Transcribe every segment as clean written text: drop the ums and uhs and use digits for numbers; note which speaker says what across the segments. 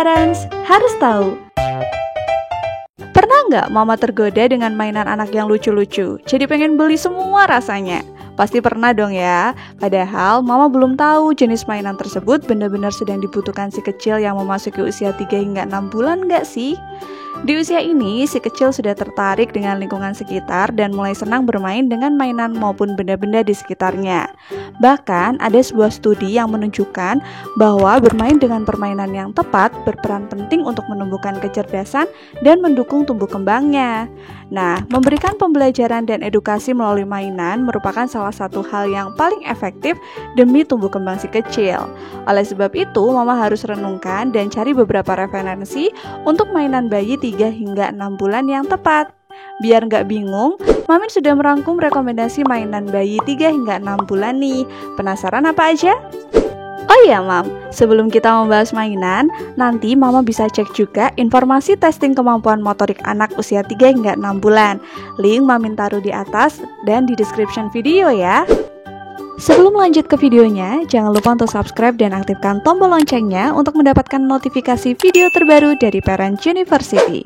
Speaker 1: Parents harus tahu. Pernah nggak mama tergoda dengan mainan anak yang lucu-lucu? Jadi pengen beli semua rasanya. Pasti pernah dong ya. Padahal mama belum tahu jenis mainan tersebut benar-benar sedang dibutuhkan si kecil yang memasuki usia 3 hingga 6 bulan nggak sih? Di usia ini, si kecil sudah tertarik dengan lingkungan sekitar dan mulai senang bermain dengan mainan maupun benda-benda di sekitarnya. Bahkan, ada sebuah studi yang menunjukkan bahwa bermain dengan permainan yang tepat berperan penting untuk menumbuhkan kecerdasan dan mendukung tumbuh kembangnya. Nah, memberikan pembelajaran dan edukasi melalui mainan merupakan salah satu hal yang paling efektif demi tumbuh kembang si kecil. Oleh sebab itu, mama harus renungkan dan cari beberapa referensi untuk mainan bayi 3 hingga 6 bulan yang tepat. Biar nggak bingung, Mamin sudah merangkum rekomendasi mainan bayi 3 hingga 6 bulan nih. Penasaran apa aja? Oh iya Mam, sebelum kita membahas mainan, nanti Mama bisa cek juga informasi testing kemampuan motorik anak usia 3 hingga 6 bulan. Link Mamin taruh di atas dan di description video ya. Sebelum lanjut ke videonya, jangan lupa untuk subscribe dan aktifkan tombol loncengnya untuk mendapatkan notifikasi video terbaru dari Parents University.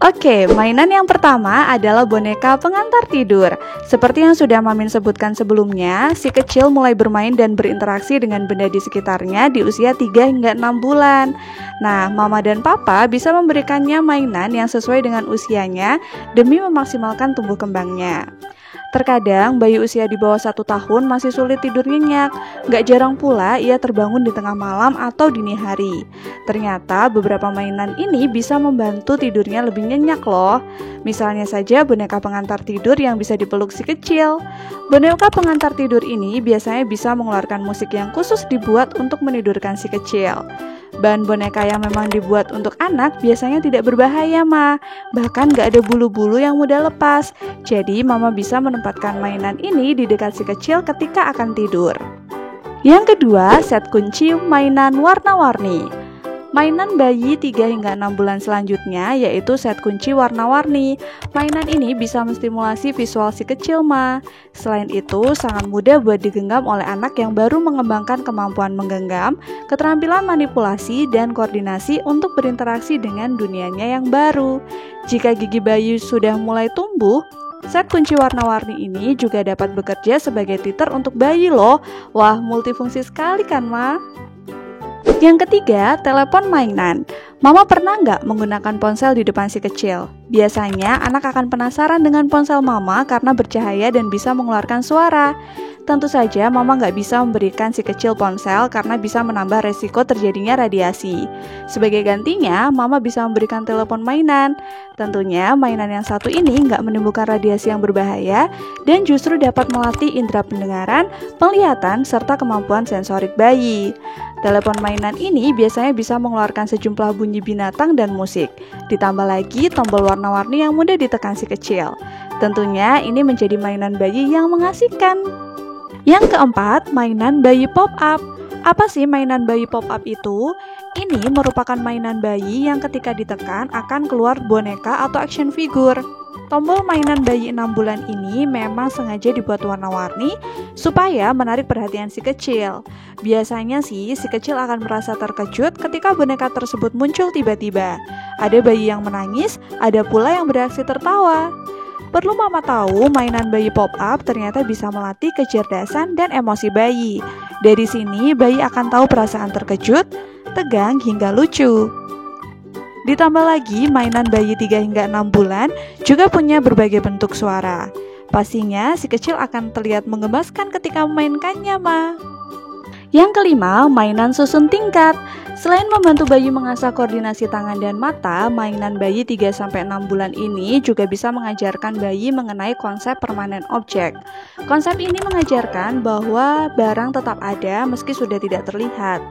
Speaker 1: Oke, mainan yang pertama adalah boneka pengantar tidur. Seperti yang sudah Mamin sebutkan sebelumnya, si kecil mulai bermain dan berinteraksi dengan benda di sekitarnya di usia 3 hingga 6 bulan. Nah, mama dan papa bisa memberikannya mainan yang sesuai dengan usianya demi memaksimalkan tumbuh kembangnya. Terkadang bayi usia di bawah 1 tahun masih sulit tidur nyenyak. Gak jarang pula ia terbangun di tengah malam atau dini hari. Ternyata beberapa mainan ini bisa membantu tidurnya lebih nyenyak loh. Misalnya saja boneka pengantar tidur yang bisa dipeluk si kecil. Boneka pengantar tidur ini biasanya bisa mengeluarkan musik yang khusus dibuat untuk menidurkan si kecil. Bahan boneka yang memang dibuat untuk anak biasanya tidak berbahaya, Ma. Bahkan gak ada bulu-bulu yang mudah lepas. Jadi, Mama bisa menempatkan mainan ini di dekat si kecil ketika akan tidur. Yang kedua, set kunci mainan warna-warni. Mainan bayi 3 hingga 6 bulan selanjutnya yaitu set kunci warna-warni. Mainan ini bisa menstimulasi visual si kecil, Ma. Selain itu, sangat mudah buat digenggam oleh anak yang baru mengembangkan kemampuan menggenggam, keterampilan manipulasi, dan koordinasi untuk berinteraksi dengan dunianya yang baru. Jika gigi bayi sudah mulai tumbuh, set kunci warna-warni ini juga dapat bekerja sebagai titer untuk bayi loh. Wah, multifungsi sekali kan, Ma? Yang ketiga, telepon mainan. Mama pernah nggak menggunakan ponsel di depan si kecil? Biasanya anak akan penasaran dengan ponsel mama karena bercahaya dan bisa mengeluarkan suara. Tentu saja mama nggak bisa memberikan si kecil ponsel karena bisa menambah resiko terjadinya radiasi. Sebagai gantinya, mama bisa memberikan telepon mainan. Tentunya mainan yang satu ini nggak menimbulkan radiasi yang berbahaya dan justru dapat melatih indera pendengaran, penglihatan, serta kemampuan sensorik bayi. Telepon mainan ini biasanya bisa mengeluarkan sejumlah bunyi binatang dan musik. Ditambah lagi tombol warna-warni yang mudah ditekan si kecil. Tentunya ini menjadi mainan bayi yang mengasihkan. Yang keempat, mainan bayi pop-up. Apa sih mainan bayi pop-up itu? Ini merupakan mainan bayi yang ketika ditekan akan keluar boneka atau action figure. Tombol mainan bayi 6 bulan ini memang sengaja dibuat warna-warni supaya menarik perhatian si kecil. Biasanya sih, si kecil akan merasa terkejut ketika boneka tersebut muncul tiba-tiba. Ada bayi yang menangis, ada pula yang bereaksi tertawa. Perlu mama tahu, mainan bayi pop-up ternyata bisa melatih kecerdasan dan emosi bayi. Dari sini, bayi akan tahu perasaan terkejut, tegang, hingga lucu. Ditambah lagi, mainan bayi 3 hingga 6 bulan juga punya berbagai bentuk suara. Pastinya, si kecil akan terlihat menggemaskan ketika memainkannya, Ma. Yang kelima, mainan susun tingkat. Selain membantu bayi mengasah koordinasi tangan dan mata, mainan bayi 3-6 bulan ini juga bisa mengajarkan bayi mengenai konsep permanen objek. Konsep ini mengajarkan bahwa barang tetap ada meski sudah tidak terlihat.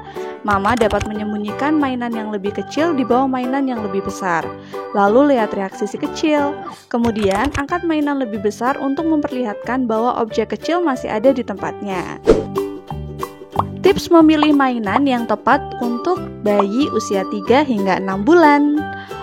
Speaker 1: Mama dapat menyembunyikan mainan yang lebih kecil di bawah mainan yang lebih besar. Lalu lihat reaksi si kecil. Kemudian angkat mainan lebih besar untuk memperlihatkan bahwa objek kecil masih ada di tempatnya. Tips memilih mainan yang tepat untuk bayi usia 3 hingga 6 bulan.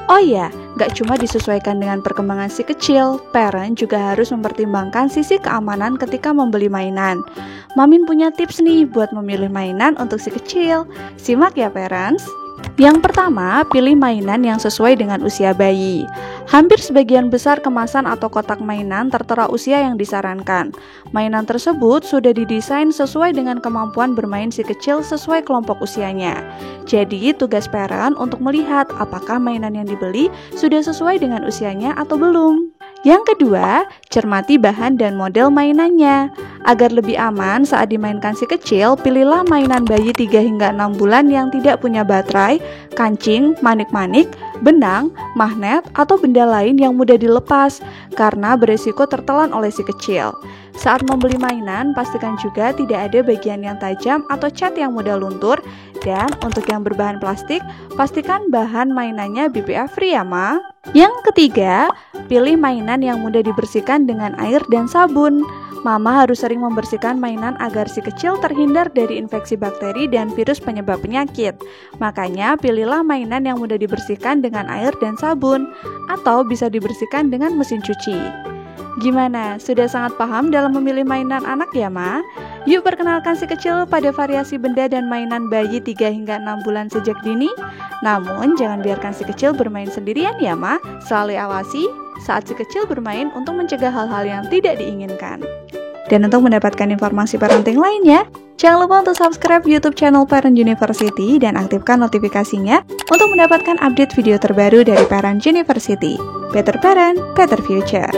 Speaker 1: Oh iya, Gak cuma disesuaikan dengan perkembangan si kecil, parent juga harus mempertimbangkan sisi keamanan ketika membeli mainan. Mamin punya tips nih buat memilih mainan untuk si kecil. Simak ya parents. Yang pertama, pilih mainan yang sesuai dengan usia bayi. Hampir sebagian besar kemasan atau kotak mainan tertera usia yang disarankan. Mainan tersebut sudah didesain sesuai dengan kemampuan bermain si kecil sesuai kelompok usianya. Jadi, tugas parent untuk melihat apakah mainan yang dibeli sudah sesuai dengan usianya atau belum. Yang kedua, cermati bahan dan model mainannya. Agar lebih aman saat dimainkan si kecil, pilihlah mainan bayi 3 hingga 6 bulan yang tidak punya baterai, kancing, manik-manik, benang, magnet, atau benda lain yang mudah dilepas karena beresiko tertelan oleh si kecil. Saat membeli mainan, pastikan juga tidak ada bagian yang tajam atau cat yang mudah luntur. Dan untuk yang berbahan plastik, pastikan bahan mainannya BPA free ya ma. Yang ketiga, pilih mainan yang mudah dibersihkan dengan air dan sabun. Mama harus sering membersihkan mainan agar si kecil terhindar dari infeksi bakteri dan virus penyebab penyakit. Makanya pilihlah mainan yang mudah dibersihkan dengan air dan sabun, atau bisa dibersihkan dengan mesin cuci. Gimana? Sudah sangat paham dalam memilih mainan anak ya ma? Yuk perkenalkan si kecil pada variasi benda dan mainan bayi 3 hingga 6 bulan sejak dini. Namun jangan biarkan si kecil bermain sendirian ya ma. Selalu awasi saat si kecil bermain untuk mencegah hal-hal yang tidak diinginkan. Dan untuk mendapatkan informasi parenting lainnya, jangan lupa untuk subscribe YouTube channel Parent University dan aktifkan notifikasinya untuk mendapatkan update video terbaru dari Parent University. Better Parent, Better Future.